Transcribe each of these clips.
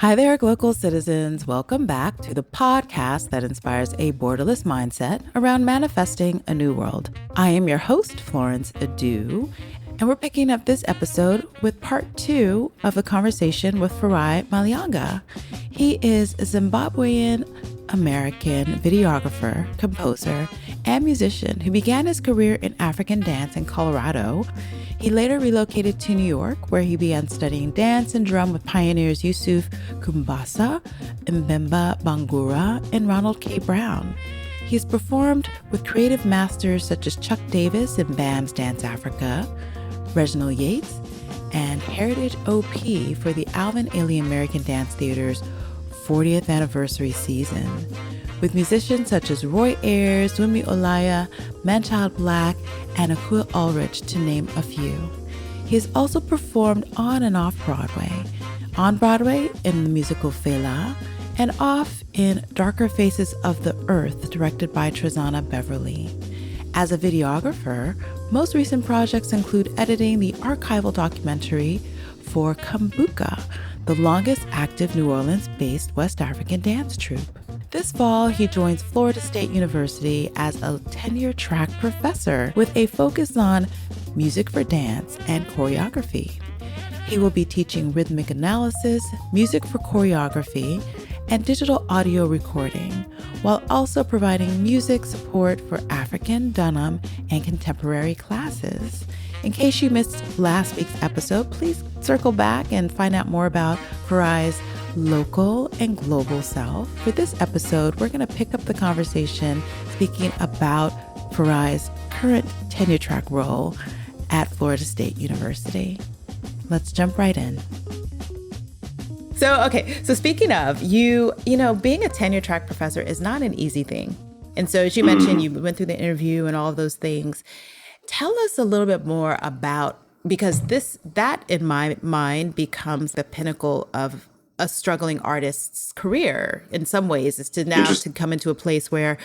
Hi there, Glocal citizens. Welcome back to the podcast that inspires a borderless mindset around manifesting a new world. I am your host, Florence Adu, and we're picking up this episode with part 2 of a conversation with Farai Malianga. He is a Zimbabwean American videographer, composer, and musician who began his career in African dance in Colorado. He later relocated to New York, where he began studying dance and drum with pioneers Yousouf Koumbasa, Mbemba, Bangoura, and Ronald K. Brown. He's performed with creative masters such as Chuck Davis in BAM's Dance Africa, Reginald Yates, and Heritage OP for the Alvin Ailey American Dance Theater's 40th anniversary season, with musicians such as Roy Ayers, Wunmi Olaiya, Manchild Black, and Akua Allrich, to name a few. He has also performed on and off Broadway. On Broadway in the musical Fela, and off in Darker Faces of the Earth, directed by Trezana Beverley. As a videographer, most recent projects include editing the archival documentary for Kumbuka, the longest active New Orleans-based West African dance troupe. This fall, he joins Florida State University as a tenure-track professor with a focus on music for dance and choreography. He will be teaching rhythmic analysis, music for choreography, and digital audio recording, while also providing music support for African, Dunham, and contemporary classes. In case you missed last week's episode, please circle back and find out more about Farai's local and global self. For this episode, we're going to pick up the conversation speaking about Farai's current tenure track role at Florida State University. Let's jump right in. So speaking of, you know, being a tenure track professor is not an easy thing. And so as you mentioned, you went through the interview and all of those things. Tell us a little bit more about, because that in my mind becomes the pinnacle of a struggling artist's career in some ways, is to now to come into a place where,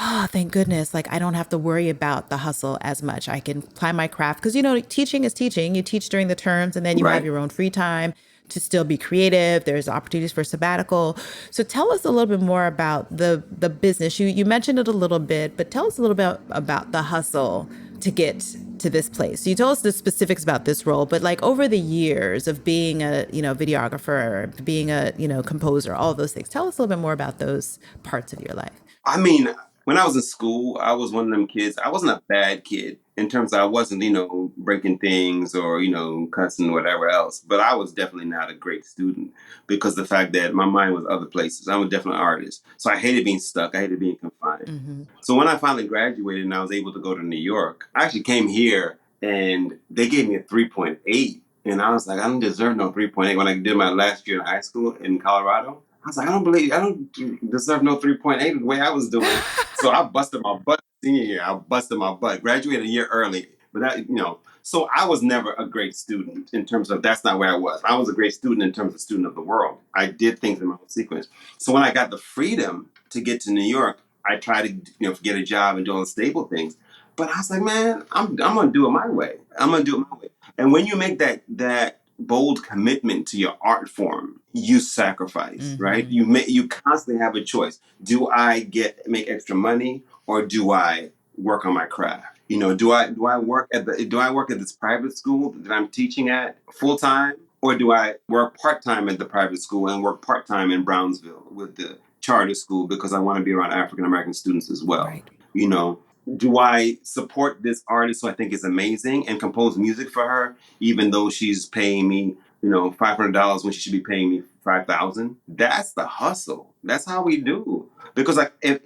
oh, thank goodness, like I don't have to worry about the hustle as much. I can apply my craft because, you know, teaching is teaching. You teach during the terms and then you have your own free time to still be creative. There's opportunities for sabbatical. So tell us a little bit more about the business. You mentioned it a little bit, but tell us a little bit about the hustle to get to this place. So you told us the specifics about this role, but like over the years of being a, you know, videographer, being a, you know, composer, all of those things, tell us a little bit more about those parts of your life. I mean, when I was in school, I was one of them kids. I wasn't a bad kid in terms of I wasn't, you know, breaking things or, you know, cussing or whatever else. But I was definitely not a great student because the fact that my mind was other places. I'm a definite artist. So I hated being stuck. I hated being confined. Mm-hmm. So when I finally graduated and I was able to go to New York, I actually came here and they gave me a 3.8. And I was like, I don't deserve no 3.8 when I did my last year in high school in Colorado. I was like, I don't deserve no 3.8 the way I was doing. So I busted my butt senior year. I busted my butt. Graduated a year early. But that, you know, so I was never a great student in terms of that's not where I was. I was a great student in terms of student of the world. I did things in my own sequence. So when I got the freedom to get to New York, I tried to, you know, get a job and do all the stable things. But I was like, man, I'm going to do it my way. I'm going to do it my way. And when you make that bold commitment to your art form, you sacrifice, right? You constantly have a choice. Do I make extra money or do I work on my craft? You know, do I work at this private school that I'm teaching at full time, or do I work part time at the private school and work part time in Brownsville with the charter school because I want to be around African American students as well? Right. You know, do I support this artist who I think is amazing and compose music for her, even though she's paying me, you know, $500 when she should be paying me $5,000? That's the hustle. That's how we do. Because like if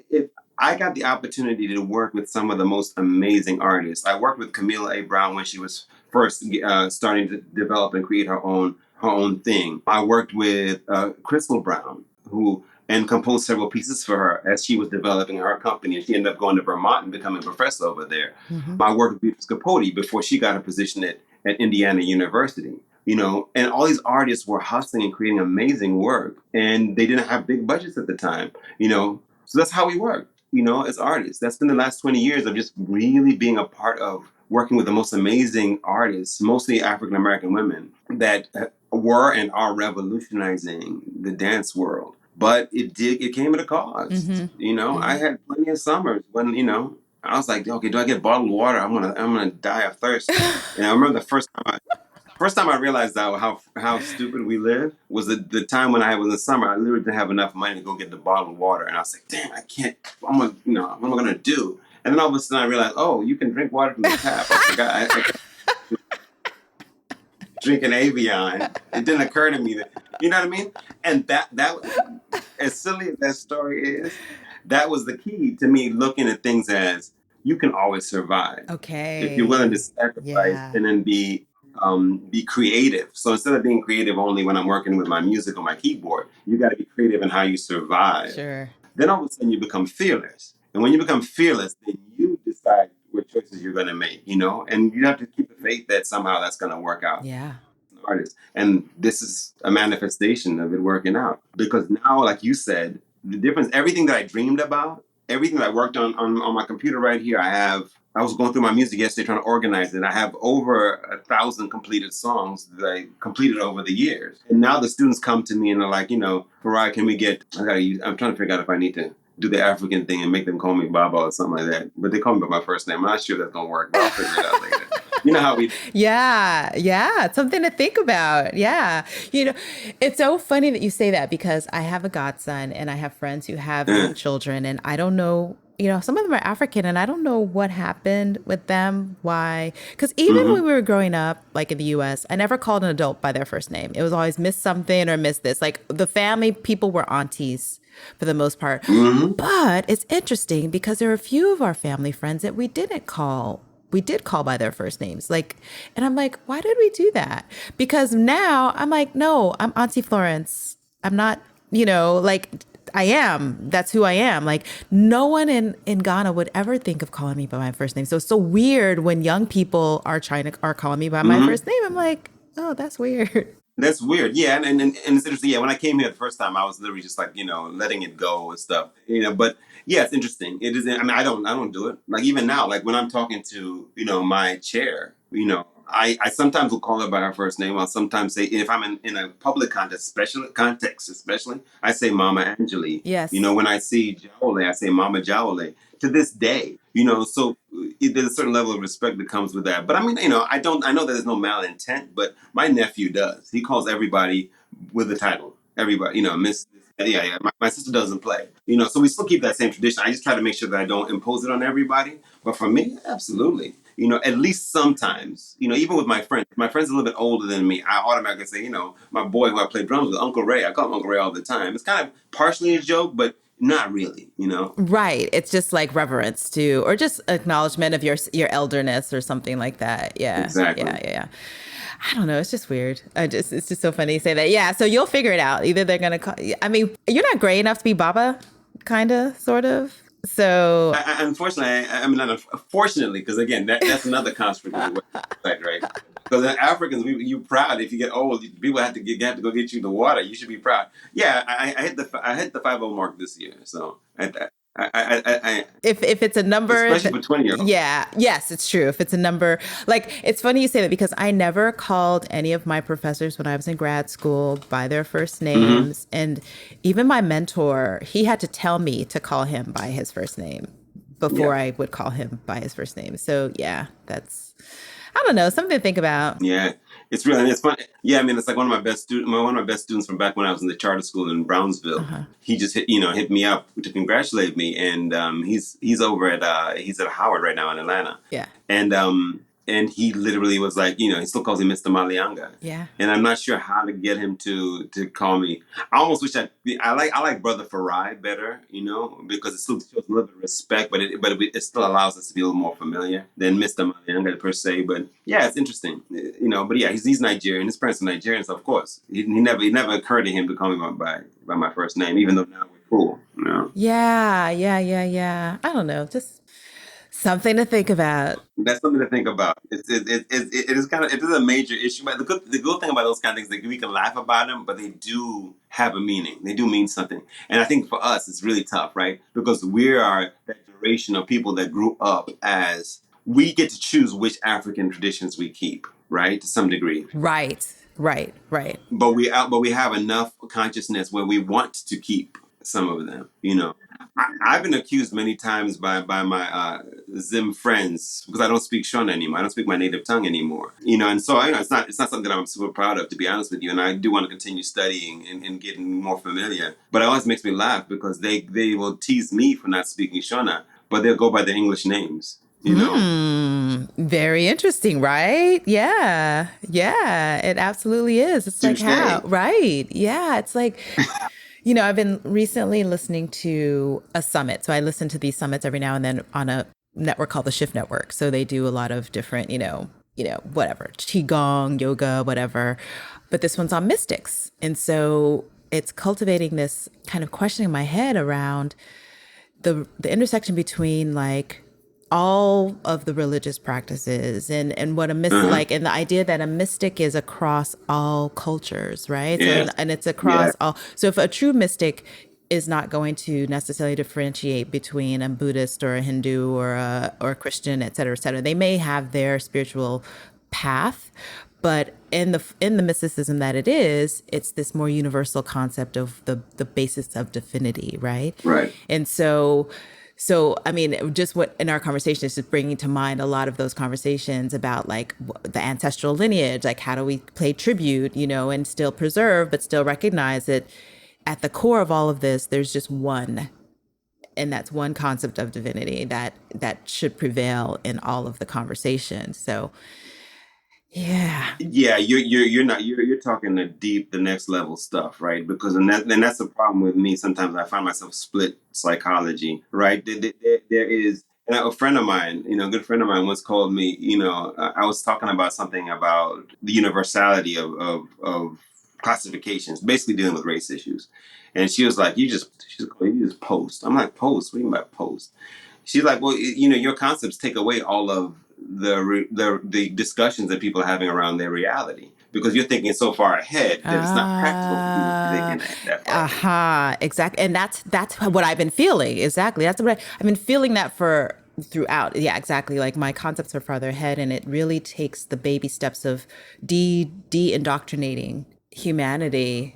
I got the opportunity to work with some of the most amazing artists, I worked with Camila A. Brown when she was first starting to develop and create her own thing. I worked with Crystal Brown, who and composed several pieces for her as she was developing her company. And she ended up going to Vermont and becoming a professor over there. Mm-hmm. I worked with Beatrice Capote before she got a position at Indiana University. You know, and all these artists were hustling and creating amazing work. And they didn't have big budgets at the time, you know. So that's how we work, you know, as artists. That's been the last 20 years of just really being a part of working with the most amazing artists, mostly African-American women, that were and are revolutionizing the dance world. But it came at a cost. I had plenty of summers when, I was like, okay, do I get bottled water? I'm gonna die of thirst. And I remember the first time I realized how stupid we live was the time when I was in the summer. I literally didn't have enough money to go get the bottled water, and I was like, "Damn, I can't. What am I gonna do?" And then all of a sudden, I realized, "Oh, you can drink water from the tap." I forgot. I drinking Avion. It didn't occur to me that, you know what I mean? And that as silly as that story is, that was the key to me looking at things as you can always survive. Okay. If you're willing to sacrifice and then be creative. So instead of being creative only when I'm working with my music on my keyboard, you got to be creative in how you survive. Sure. Then all of a sudden you become fearless. And when you become fearless, then you decide what choices you're going to make, and you have to keep the faith that somehow that's going to work out. Yeah. Artist. And this is a manifestation of it working out. Because now, like you said, the difference, everything that I dreamed about, everything that I worked on my computer right here, I was going through my music yesterday trying to organize it. I have over 1,000 completed songs that I completed over the years. And now the students come to me and they're like, Farai, can we I'm trying to figure out if I need to do the African thing and make them call me Baba or something like that. But they call me by my first name. I'm not sure that's going to work, but I'll figure it out later. You know how we... Yeah. It's something to think about. Yeah. It's so funny that you say that because I have a godson and I have friends who have young children, and I don't know, some of them are African and I don't know what happened with them, why. Because even when we were growing up, like in the US, I never called an adult by their first name. It was always Miss something or Miss this. Like the family people were aunties for the most part. But it's interesting because there are a few of our family friends that we did call by their first names. And I'm like, why did we do that? Because now I'm like, no, I'm Auntie Florence. I'm not, I am. That's who I am. Like no one in Ghana would ever think of calling me by my first name. So it's so weird when young people are calling me by my first name. I'm like, oh, that's weird. That's weird. Yeah. And it's interesting. Yeah. When I came here the first time, I was literally just like, letting it go and stuff, but yeah, it's interesting. It is. I mean, I don't do it. Like even now, like when I'm talking to, my chair, I sometimes will call her by her first name. I'll sometimes say, if I'm in a public context, especially, I say Mama Angeli. Yes. When I see Jawole, I say Mama Jawole. To this day, so there's a certain level of respect that comes with that. But I mean, I know that there's no malintent, but my nephew does. He calls everybody with the title. Everybody, Miss. Yeah. My sister doesn't play, so we still keep that same tradition. I just try to make sure that I don't impose it on everybody. But for me, absolutely. At least sometimes, even with my friends are a little bit older than me. I automatically say, my boy who I play drums with, Uncle Ray. I call him Uncle Ray all the time. It's kind of partially a joke, but not really, Right. It's just like reverence to, or just acknowledgement of your elderness or something like that. Yeah. Exactly. Yeah. I don't know. It's just weird. It's just so funny to say that. Yeah. So you'll figure it out. Either they're going to call, I mean, you're not gray enough to be Baba, kind of, sort of. So unfortunately, I mean, not unfortunately, because again, that's another construct of the website, right? Because Africans, you're proud. If you get old, people have to go get you the water. You should be proud. Yeah, I hit the 50 mark this year. So if it's a number, especially for 20-year-olds. Yeah, yes, it's true. If it's a number, like it's funny you say that because I never called any of my professors when I was in grad school by their first names, and even my mentor, he had to tell me to call him by his first name before I would call him by his first name. So yeah, that's, I don't know, something to think about. Yeah, it's fun. Yeah, I mean, it's like one of my best students from back when I was in the charter school in Brownsville. He just hit me up to congratulate me, and he's over at he's at Howard right now in Atlanta. Yeah, and he literally was like, he still calls me Mr. Malianga. Yeah. And I'm not sure how to get him to call me. I almost wish I like Brother Farai better, because it still shows a little bit of respect, but it still allows us to be a little more familiar than Mr. Malianga per se. But yeah, it's interesting, but yeah, he's Nigerian. His parents are Nigerian, so of course, it never occurred to him to call me by my first name, even though now we're cool, Yeah. I don't know, just something to think about. That's something to think about. It is a major issue. But the good thing about those kind of things is that we can laugh about them, but they do have a meaning. They do mean something. And I think for us, it's really tough, right? Because we are that generation of people that grew up as we get to choose which African traditions we keep, right? To some degree. Right. Right, right. But we have enough consciousness where we want to keep some of them. I've been accused many times by my Zim friends because I don't speak Shona anymore. I don't speak my native tongue anymore. And so it's not something that I'm super proud of, to be honest with you. And I do want to continue studying and getting more familiar. But it always makes me laugh because they will tease me for not speaking Shona, but they'll go by the English names. Very interesting, right? Yeah. Yeah, it absolutely is. It's like how, Touche. right? Yeah, it's like, I've been recently listening to a summit. So I listen to these summits every now and then on a network called the Shift Network. So they do a lot of different, whatever, qigong, yoga, whatever. But this one's on mystics. And so it's cultivating this kind of question in my head around the intersection between like all of the religious practices and what a mystic like, and the idea that a mystic is across all cultures, right? Yes. So and it's Yeah. across all. So if a true mystic is not going to necessarily differentiate between a Buddhist or a Hindu or a Christian, et cetera, et cetera. They may have their spiritual path, but in the mysticism that it is, it's this more universal concept of the basis of divinity, right? Right. And so, I mean, just what in our conversation is just bringing to mind a lot of those conversations about like the ancestral lineage, like how do we pay tribute, and still preserve, but still recognize that at the core of all of this, there's just one, and that's one concept of divinity that should prevail in all of the conversation. So, yeah. Yeah, you're talking the next level stuff, right? Because and that's the problem with me. Sometimes I find myself split psychology, right? There is and a friend of mine, a good friend of mine once called me. I was talking about something about the universality of classifications, basically dealing with race issues, and she was like, you just post." I'm like, "Post? What do you mean by post?" She's like, well, your concepts take away all of the discussions that people are having around their reality because you're thinking so far ahead that it's not practical for people to be thinking that far ahead. Exactly. And that's what I've been feeling. Exactly. That's what I've been feeling that for throughout. Yeah, exactly. Like my concepts are farther ahead, and it really takes the baby steps of de-indoctrinating humanity,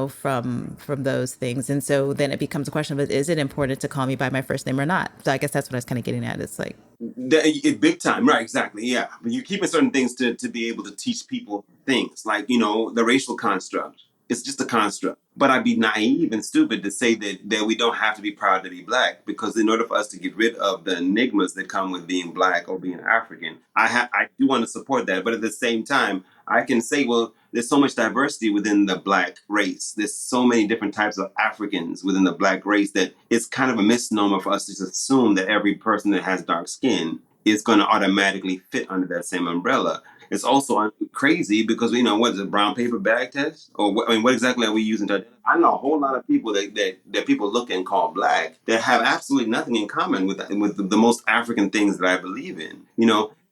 from those things. And so then it becomes a question of, is it important to call me by my first name or not? So I guess that's what I was kind of getting at. It's like, Big time, right? Exactly, yeah. But you're keeping certain things to be able to teach people things like the racial construct. It's just a construct. But I'd be naive and stupid to say that we don't have to be proud to be black because in order for us to get rid of the enigmas that come with being black or being African, I do want to support that. But at the same time, I can say, well, there's so much diversity within the black race. There's so many different types of Africans within the black race that it's kind of a misnomer for us to just assume that every person that has dark skin is going to automatically fit under that same umbrella. It's also crazy because what is it, brown paper bag test, or what exactly are we using to? I know a whole lot of people that people look and call black that have absolutely nothing in common with the most African things that I believe in.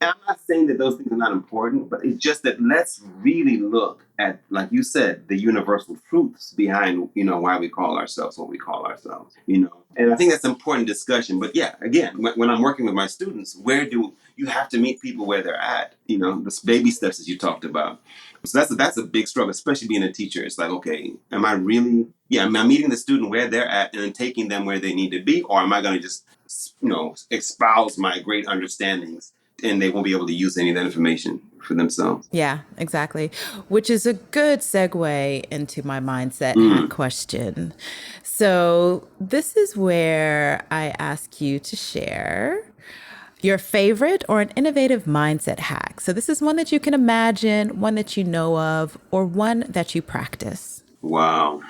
And I'm not saying that those things are not important, but it's just that let's really look at, like you said, the universal truths behind why we call ourselves what we call ourselves. And I think that's an important discussion. But yeah, again, when I'm working with my students, where do you have to meet people where they're at? The baby steps that you talked about. So that's a big struggle, especially being a teacher. It's like, okay, am I really? Yeah, am I meeting the student where they're at and then taking them where they need to be, or am I going to just espouse my great understandings and they won't be able to use any of that information for themselves? yeah, exactly. Which is a good segue into my mindset hack question. So this is where I ask you to share your favorite or an innovative mindset hack. So this is one that you can imagine, one that you know of, or one that you practice. Wow,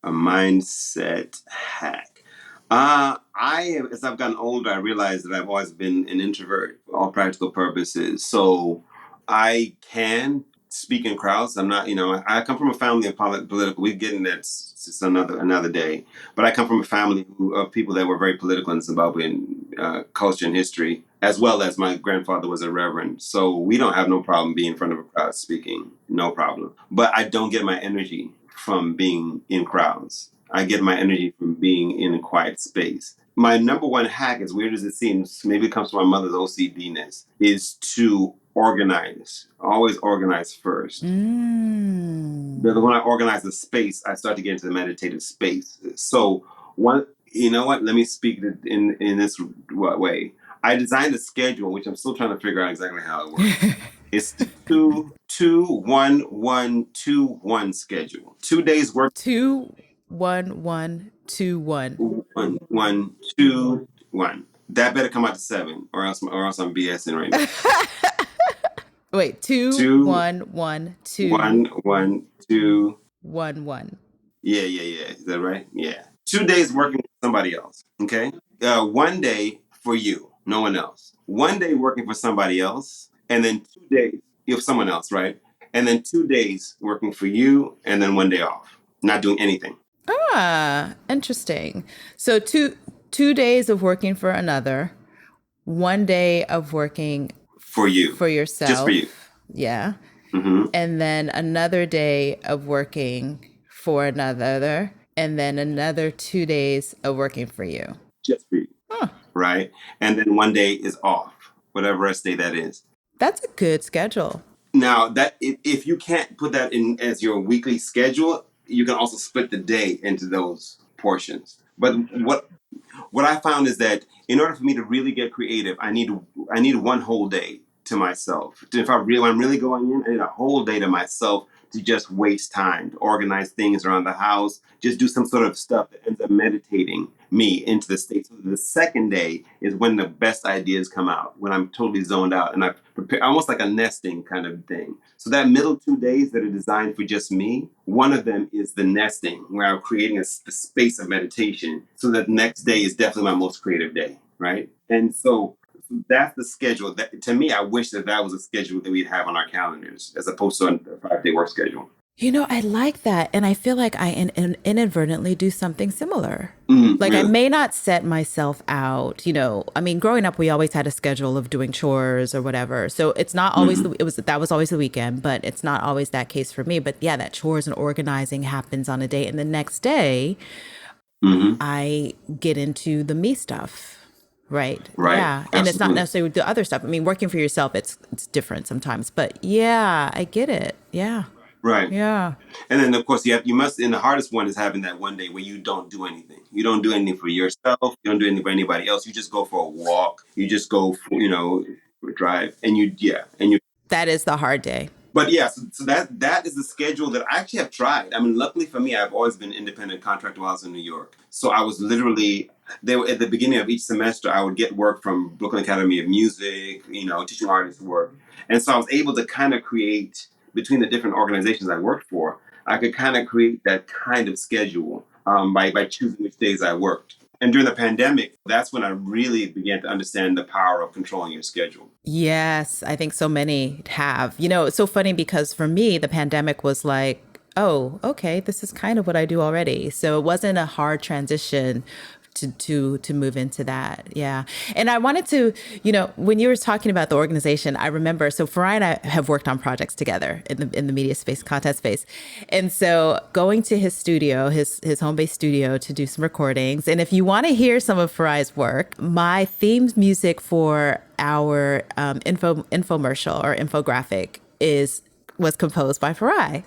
a mindset hack. As I've gotten older, I realized that I've always been an introvert for all practical purposes. So I can speak in crowds. I'm not, I come from a family of political. We get in that just another day. But I come from a family of people that were very political in Zimbabwean culture and history, as well as my grandfather was a reverend. So we don't have no problem being in front of a crowd speaking, no problem. But I don't get my energy from being in crowds. I get my energy from being in a quiet space. My number one hack, as weird as it seems, maybe it comes from my mother's OCD-ness, is to organize. Always organize first. Because when I organize the space, I start to get into the meditative space. So one, you know what? Let me speak in this way. I designed a schedule, which I'm still trying to figure out exactly how it works. It's 2-2-1-1-2-1 schedule. 2 days work. 2-1-1-2-1. 1-1-2-1. That better come out to 7, or else I'm BSing right now. Wait, 2-1-1-2. 1-1-2. 1-1. Yeah. Is that right? Yeah. 2 days working for somebody else. Okay. 1 day for you, no one else. 1 day working for somebody else, and then 2 days you have someone else, right? And then 2 days working for you, and then 1 day off, not doing anything. Interesting. So two days of working for another, 1 day of working For you, for yourself. just for you. Yeah. Mm-hmm. And then another day of working for another, and then another 2 days of working for you. Just for you. Right? And then 1 day is off, whatever rest day that is. That's a good schedule. Now, that if you can't put that in as your weekly schedule, you can also split the day into those portions. But what I found is that in order for me to really get creative, I need 1 whole day to myself. If I'm really going in, I need a whole day to myself to just waste time, to organize things around the house, just do some sort of stuff that ends up meditating me into the state. So the second day is when the best ideas come out, when I'm totally zoned out and I prepare, almost like a nesting kind of thing. So that middle 2 days that are designed for just me, one of them is the nesting, where I'm creating a space of meditation. So that next day is definitely my most creative day, right? And so that's the schedule. That, to me, I wish that was a schedule that we'd have on our calendars as opposed to a 5-day work schedule. You know, I like that. And I feel like I inadvertently do something similar. Like really? I may not set myself out, I mean, growing up, we always had a schedule of doing chores or whatever. So it's not always, that was always the weekend, but it's not always that case for me. But yeah, that chores and organizing happens on a day. And the next day, I get into the me stuff. Right. Yeah. Absolutely. And it's not necessarily the other stuff. I mean, working for yourself, it's different sometimes. But yeah, I get it. Yeah. Right. Yeah. And then, of course, you must, and the hardest one is having that 1 day where you don't do anything. You don't do anything for yourself. You don't do anything for anybody else. You just go for a walk. You just go for, for a drive. And that is the hard day. But yeah, so that is the schedule that I actually have tried. I mean, luckily for me, I've always been independent contractor while I was in New York. So I was literally, at the beginning of each semester, I would get work from Brooklyn Academy of Music, teaching artists work. And so I was able to kind of create, between the different organizations I worked for, I could kind of create that kind of schedule by choosing which days I worked. And during the pandemic, that's when I really began to understand the power of controlling your schedule. Yes, I think so many have. It's so funny because for me, the pandemic was like, oh, okay, this is kind of what I do already. So it wasn't a hard transition to move into that. Yeah. And I wanted to, when you were talking about the organization, I remember, so Farai and I have worked on projects together in the media space, content space. And so going to his studio, his home-based studio to do some recordings. And if you want to hear some of Farai's work, my theme music for our infomercial or infographic was composed by Farai.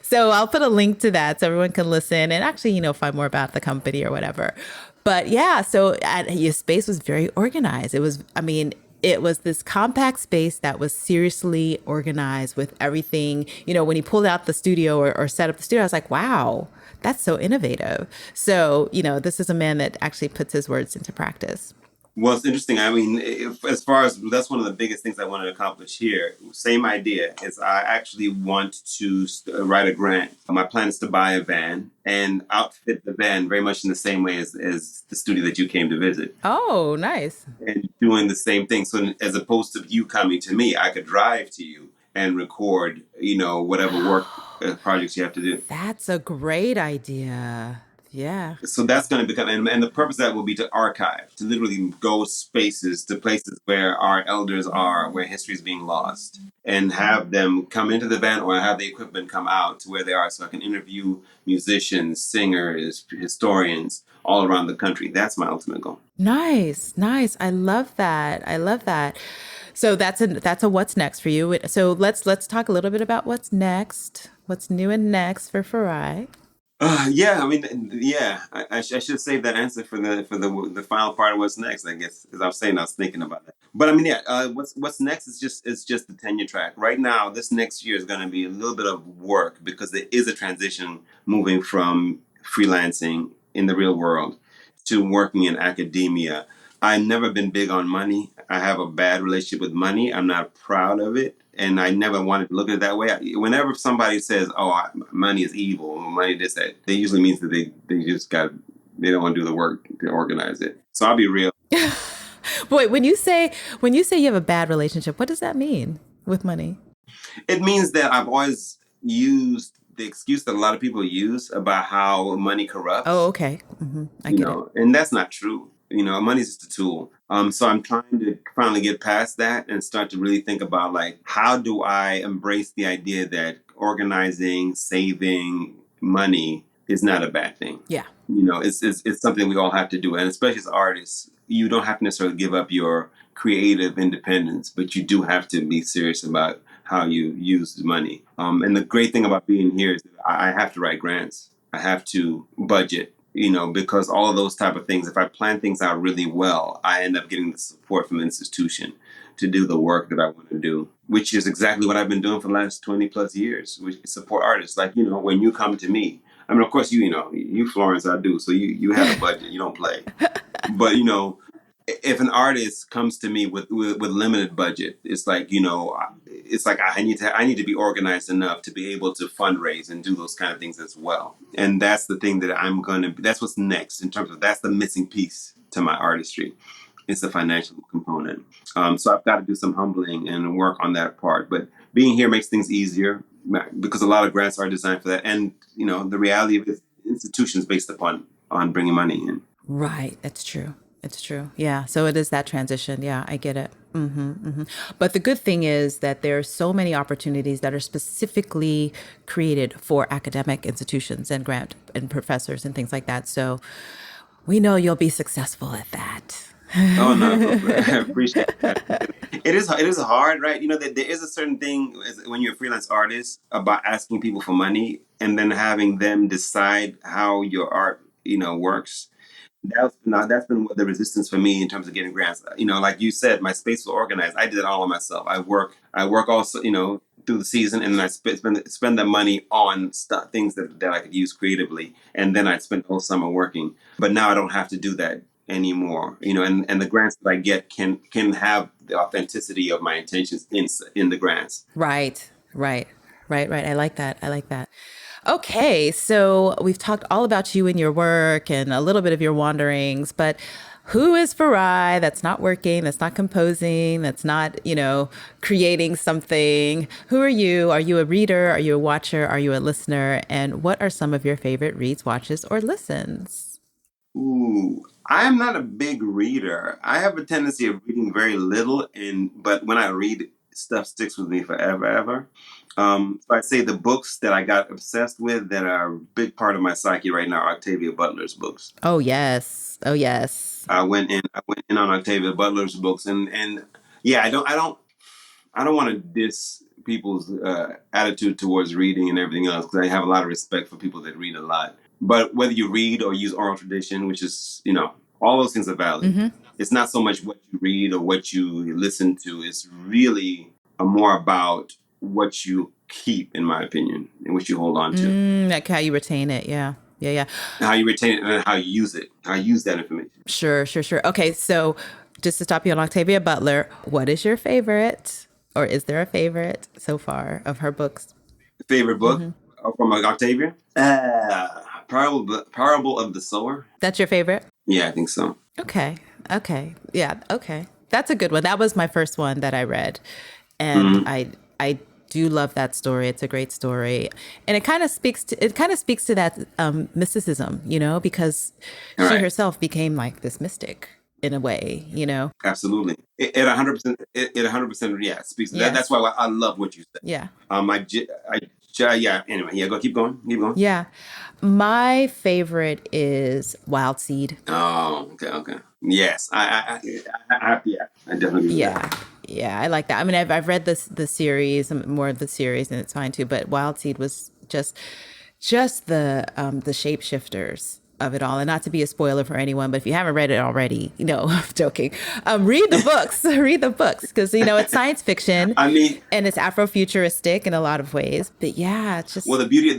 So I'll put a link to that so everyone can listen and actually, find more about the company or whatever. But yeah, so your space was very organized. It was this compact space that was seriously organized with everything. When he pulled out the studio or set up the studio, I was like, wow, that's so innovative. So, this is a man that actually puts his words into practice. Well, it's interesting. I mean, as far as that's one of the biggest things I want to accomplish here. Same idea is I actually want to write a grant. My plan is to buy a van and outfit the van very much in the same way as the studio that you came to visit. Oh, nice. And doing the same thing. So as opposed to you coming to me, I could drive to you and record, whatever work projects you have to do. That's a great idea. Yeah. So that's going to become, and the purpose of that will be to archive, to literally go to places where our elders are, where history is being lost, and have them come into the van or have the equipment come out to where they are so I can interview musicians, singers, historians all around the country. That's my ultimate goal. Nice. I love that. So that's a what's next for you. So let's talk a little bit about what's next. What's new and next for Farai? Yeah, I mean, yeah, I should save that answer for the final part of what's next. I guess as I was saying, I was thinking about that. But I mean, yeah, what's next is just the tenure track. Right now, this next year is going to be a little bit of work because there is a transition moving from freelancing in the real world to working in academia. I've never been big on money. I have a bad relationship with money. I'm not proud of it. And I never wanted to look at it that way. Whenever somebody says, "Oh, money is evil," or "money this that," they usually means that they don't want to do the work to organize it. So I'll be real. Boy, when you say you have a bad relationship, what does that mean with money? It means that I've always used the excuse that a lot of people use about how money Oh, corrupts. okay. I get it. And that's not true. Money's just a tool. So I'm trying to finally get past that and start to really think about, like, how do I embrace the idea that organizing, saving money is not a bad thing. Yeah. It's something we all have to do, and especially as artists, you don't have to necessarily give up your creative independence, but you do have to be serious about how you use money. And the great thing about being here is that I have to write grants. I have to budget, because all of those type of things, if I plan things out really well, I end up getting the support from the institution to do the work that I want to do, which is exactly what I've been doing for the last 20 plus years, which is support artists. Like, when you come to me, I mean, of course, you Florence, I do. So you have a budget, you don't play. But, if an artist comes to me with limited budget, it's like, I need to be organized enough to be able to fundraise and do those kind of things as well. And that's the thing that that's what's next in terms of, that's the missing piece to my artistry. It's the financial component. So I've got to do some humbling and work on that part. But being here makes things easier because a lot of grants are designed for that. And, the reality of it, institutions based on bringing money in. Right. That's true. It's true. Yeah. So it is that transition. Yeah, I get it. But the good thing is that there are so many opportunities that are specifically created for academic institutions and grant and professors and things like that. So we know you'll be successful at that. Oh no, I appreciate that. It is hard, right? That there is a certain thing when you're a freelance artist about asking people for money and then having them decide how your art, works. That's been what the resistance for me in terms of getting grants. Like you said, my space was organized. I did it all on myself. I work also, through the season, and then I spend the money on things that I could use creatively, and then I'd spend the whole summer working. But now I don't have to do that anymore. And the grants that I get can have the authenticity of my intentions in the grants. Right. Right. Right. Right. I like that. I like that. Okay, so we've talked all about you and your work and a little bit of your wanderings, but who is Farai that's not working, that's not composing, that's not, creating something? Who are you? Are you a reader? Are you a watcher? Are you a listener? And what are some of your favorite reads, watches, or listens? Ooh, I am not a big reader. I have a tendency of reading very little, but when I read, stuff sticks with me forever, ever. So I'd say the books that I got obsessed with that are a big part of my psyche right now are Octavia Butler's books. Oh, yes. Oh, yes. I went in on Octavia Butler's books, and yeah, I don't want to diss people's attitude towards reading and everything else, because I have a lot of respect for people that read a lot. But whether you read or use oral tradition, which is, all those things are valid. It's not so much what you read or what you listen to. It's really more about what you keep, in my opinion, and what you hold on to. Like how you retain it. Yeah. Yeah. Yeah. How you retain it and how you use it. How you use that information. Sure. Sure. Sure. Okay. So just to stop you on Octavia Butler, what is your favorite? Or is there a favorite so far of her books? Favorite book from Octavia? Parable of the Sower. That's your favorite? Yeah, I think so. Okay. Okay. Yeah. Okay. That's a good one. That was my first one that I read. And I do love that story. It's a great story. And it kind of speaks to that mysticism, because she herself became like this mystic in a way, Absolutely. It 100%. It 100%. Yeah, speaks to that. That's why I love what you said. Yeah. Yeah. Anyway, yeah. Keep going. Keep going. Yeah. My favorite is Wild Seed. Oh, okay. Yes. I definitely agree with that. Yeah, I like that. I mean, I've read the series, more of the series, and it's fine too. But Wild Seed was just the shapeshifters of it all. And not to be a spoiler for anyone, but if you haven't read it already, I'm joking. Read the books. Read the books because it's science fiction. I mean, and it's Afrofuturistic in a lot of ways. But yeah, it's just well, the beauty of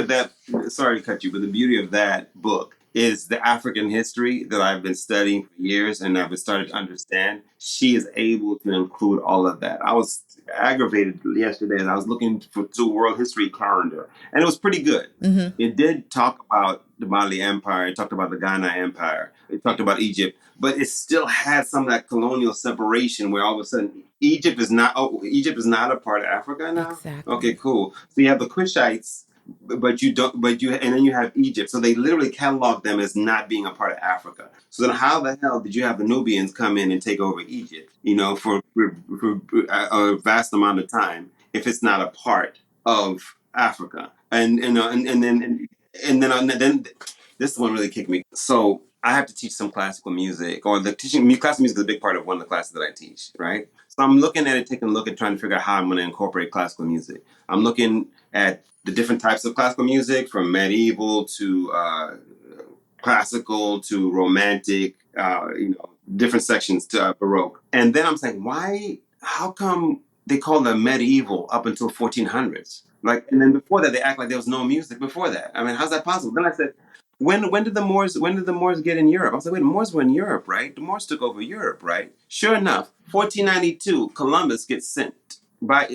that. Sorry to cut you, but the beauty of that book is the African history that I've been studying for years, and I've been starting to understand. She is able to include all of that. I was aggravated yesterday, and I was looking for the World History Calendar, and it was pretty good. Mm-hmm. It did talk about the Mali Empire. It talked about the Ghana Empire. It talked about Egypt, but it still had some of that colonial separation where all of a sudden Egypt is not a part of Africa now. Exactly. Okay, cool. So you have the Kushites, but you don't, but you, and then you have Egypt. So they literally catalog them as not being a part of Africa. So then, how the hell did you have the Nubians come in and take over Egypt? For a vast amount of time, if it's not a part of Africa, and then this one really kicked me. So I have to teach some classical music, or the teaching me classical music is a big part of one of the classes that I teach, right? So I'm looking at it, taking a look at trying to figure out how I'm going to incorporate classical music. I'm looking at the different types of classical music, from medieval to classical to romantic, different sections to Baroque. And then I'm saying, how come they call them medieval up until 1400s? Like, and then before that, they act like there was no music before that. I mean, how's that possible? Then I said, when did the Moors get in Europe? I was like, wait, the Moors were in Europe, right? The Moors took over Europe, right? Sure enough, 1492, Columbus gets sent by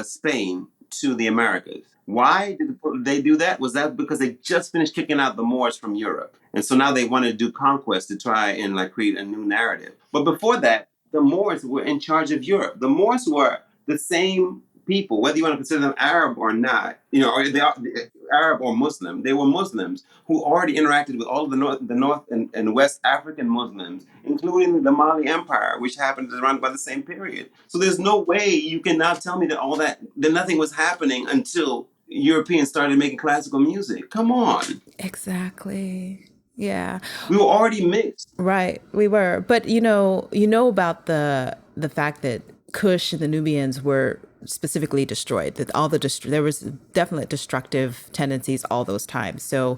Spain to the Americas. Why did they do that? Was that because they just finished kicking out the Moors from Europe, and so now they wanted to do conquest to try and like create a new narrative? But before that, the Moors were in charge of Europe. The Moors were the same people, whether you want to consider them Arab or not, or they are Arab or Muslim. They were Muslims who already interacted with all of the North and West African Muslims, including the Mali Empire, which happened around by the same period. So there's no way you can now tell me that nothing was happening until Europeans started making classical music. Come on. Exactly. Yeah. We were already mixed. Right. We were. But about the fact that Kush and the Nubians were specifically destroyed, that there was definitely destructive tendencies all those times. So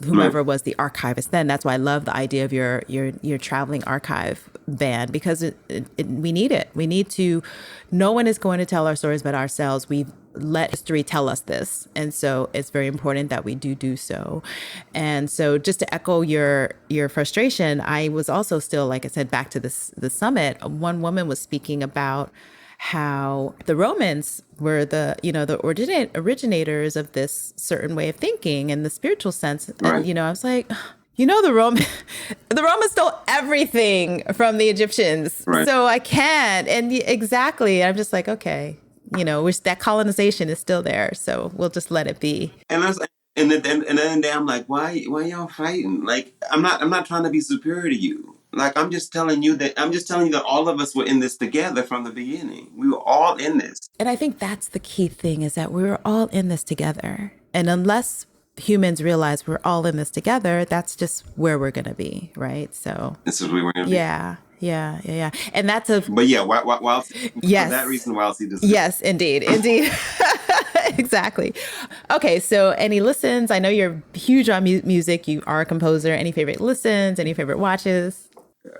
whomever was the archivist then, that's why I love the idea of your traveling archive band, because we need it. We need to, no one is going to tell our stories but ourselves. We let history tell us this. And so it's very important that we do so. And so just to echo your frustration, I was also still, like I said, back to the summit. One woman was speaking about how the Romans were the originators of this certain way of thinking in the spiritual sense. Right. And, I was like, the Romans stole everything from the Egyptians. Right. So I can't. And exactly. I'm just like, okay, that colonization is still there. So we'll just let it be. And I was like, and then I'm like, why y'all fighting? Like, I'm not trying to be superior to you. Like, I'm just telling you that all of us were in this together from the beginning. We were all in this. And I think that's the key thing, is that we were all in this together. And unless humans realize we're all in this together, that's just where we're going to be. Right. So this is where we're going to be. Yeah. And that's but yeah, while yes, for that reason, while see this. Yes, indeed. Exactly. Okay. So any listens? I know you're huge on music. You are a composer. Any favorite listens? Any favorite watches?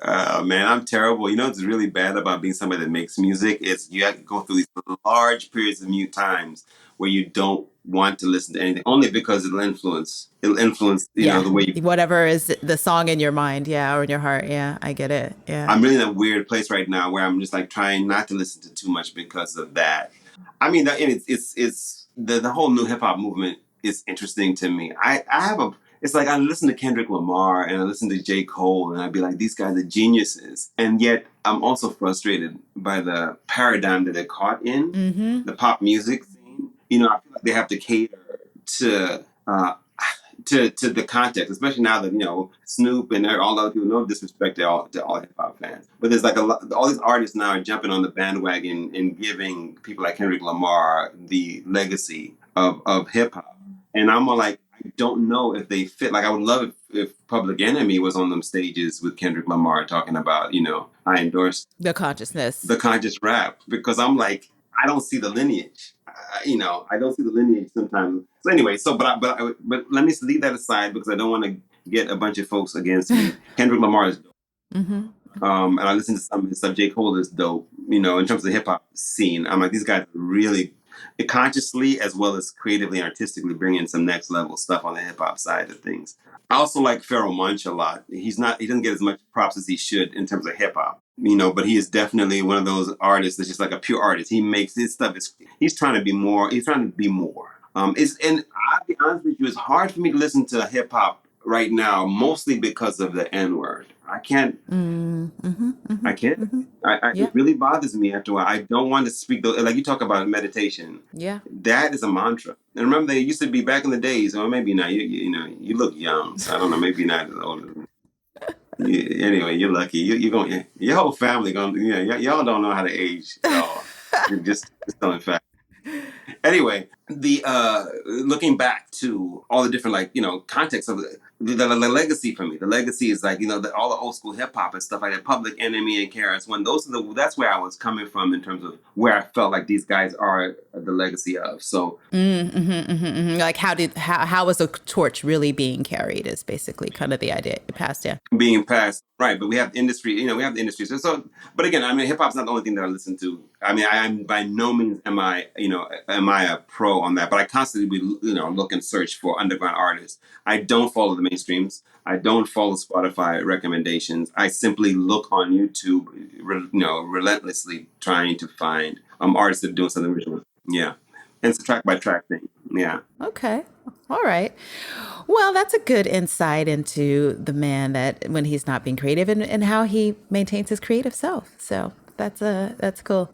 Man, I'm terrible. It's really bad about being somebody that makes music. It's you have to go through these large periods of mute times where you don't want to listen to anything, only because it'll influence the way you, whatever is the song in your mind, or in your heart. Yeah, I get it. Yeah, I'm really in a weird place right now where I'm just like trying not to listen to too much because of that. I mean, it's the whole new hip hop movement is interesting to me. It's like I listen to Kendrick Lamar and I listen to J. Cole and I'd be like, these guys are geniuses. And yet I'm also frustrated by the paradigm that they're caught in, the pop music scene. I feel like they have to cater to the context, especially now that, Snoop and all other people, no disrespect to all hip hop fans. But there's like all these artists now are jumping on the bandwagon and giving people like Kendrick Lamar the legacy of hip hop. And I'm like, don't know if they fit. Like, I would love if Public Enemy was on them stages with Kendrick Lamar talking about, I endorse The consciousness. the conscious rap, because I'm like, I don't see the lineage. I don't see the lineage sometimes. So anyway, but let me leave that aside because I don't want to get a bunch of folks against me. Kendrick Lamar is dope. Mm-hmm. And I listen to some of his stuff. J. Cole is dope. In terms of the hip hop scene, I'm like, these guys really consciously as well as creatively and artistically bring in some next level stuff on the hip hop side of things. I also like Farai Malianga a lot. He doesn't get as much props as he should in terms of hip hop, but he is definitely one of those artists that's just like a pure artist. He makes his stuff. He's trying to be more. He's trying to be more. And I'll be honest with you, it's hard for me to listen to hip hop right now, mostly because of the N word. I can't. I can't. Yeah. It really bothers me after a while. I don't want to speak like you talk about meditation. Yeah. That is a mantra. And remember, they used to be back in the days, or maybe not. You look young, so I don't know. Maybe not as older. Anyway, you're lucky. You're going. Your whole family going. Y'all don't know how to age at all. just telling fact. Anyway, the looking back to all the different context of the legacy for me. The legacy is like all the old school hip hop and stuff like that. Public Enemy and KRS-One. That's where I was coming from in terms of where I felt like these guys are the legacy of. So, like how was the torch really being carried? Is basically kind of the idea passed. Yeah, being passed. Right, but we have industry. We have the industry. So, but again, hip hop's not the only thing that I listen to. I'm by no means am I a pro on that. But I constantly look and search for underground artists. I don't follow the mainstreams. I don't follow Spotify recommendations. I simply look on YouTube, relentlessly trying to find artists that are doing something original. Yeah, and it's a track by track thing. Yeah. Okay. All right. Well, that's a good insight into the man that when he's not being creative and how he maintains his creative self. So that's cool.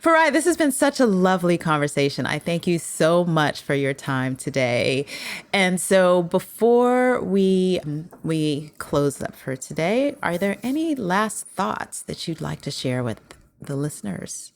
Farai, this has been such a lovely conversation. I thank you so much for your time today. And so before we close up for today, are there any last thoughts that you'd like to share with the listeners?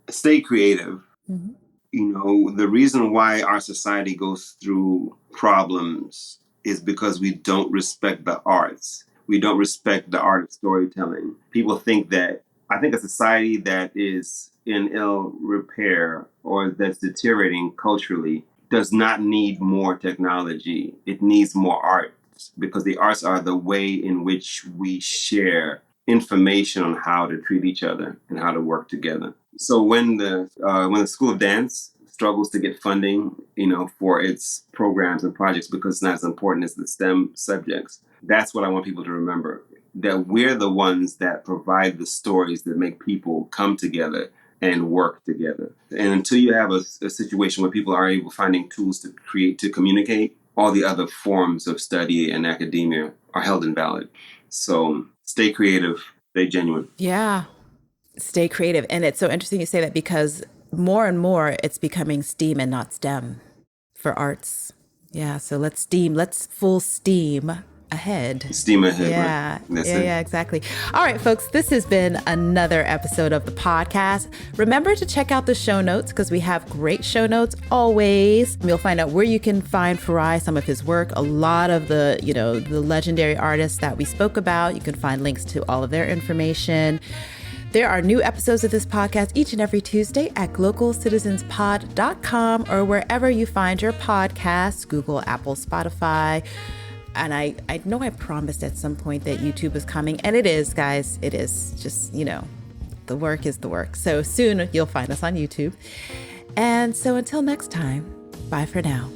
Stay creative. Mm-hmm. The reason why our society goes through problems is because we don't respect the arts. We don't respect the art of storytelling. People think that, I think a society that is in ill repair or that's deteriorating culturally does not need more technology. It needs more art, because the arts are the way in which we share information on how to treat each other and how to work together. So when the School of Dance struggles to get funding, for its programs and projects because it's not as important as the STEM subjects, that's what I want people to remember. That we're the ones that provide the stories that make people come together and work together. And until you have a situation where people are finding tools to communicate, all the other forms of study and academia are held invalid. So stay creative, stay genuine. Yeah. Stay creative. And it's so interesting you say that, because more and more it's becoming STEAM and not STEM for arts. Yeah. So let's full steam ahead. Steam ahead. Yeah. Right? Yeah, exactly. All right, folks, this has been another episode of the podcast. Remember to check out the show notes, because we have great show notes always. You'll find out where you can find Farai, some of his work, a lot of the legendary artists that we spoke about. You can find links to all of their information. There are new episodes of this podcast each and every Tuesday at glocalcitizenspod.com or wherever you find your podcasts, Google, Apple, Spotify. And I know I promised at some point that YouTube is coming, and it is, guys. It is. Just, the work is the work. So soon you'll find us on YouTube. And so until next time, bye for now.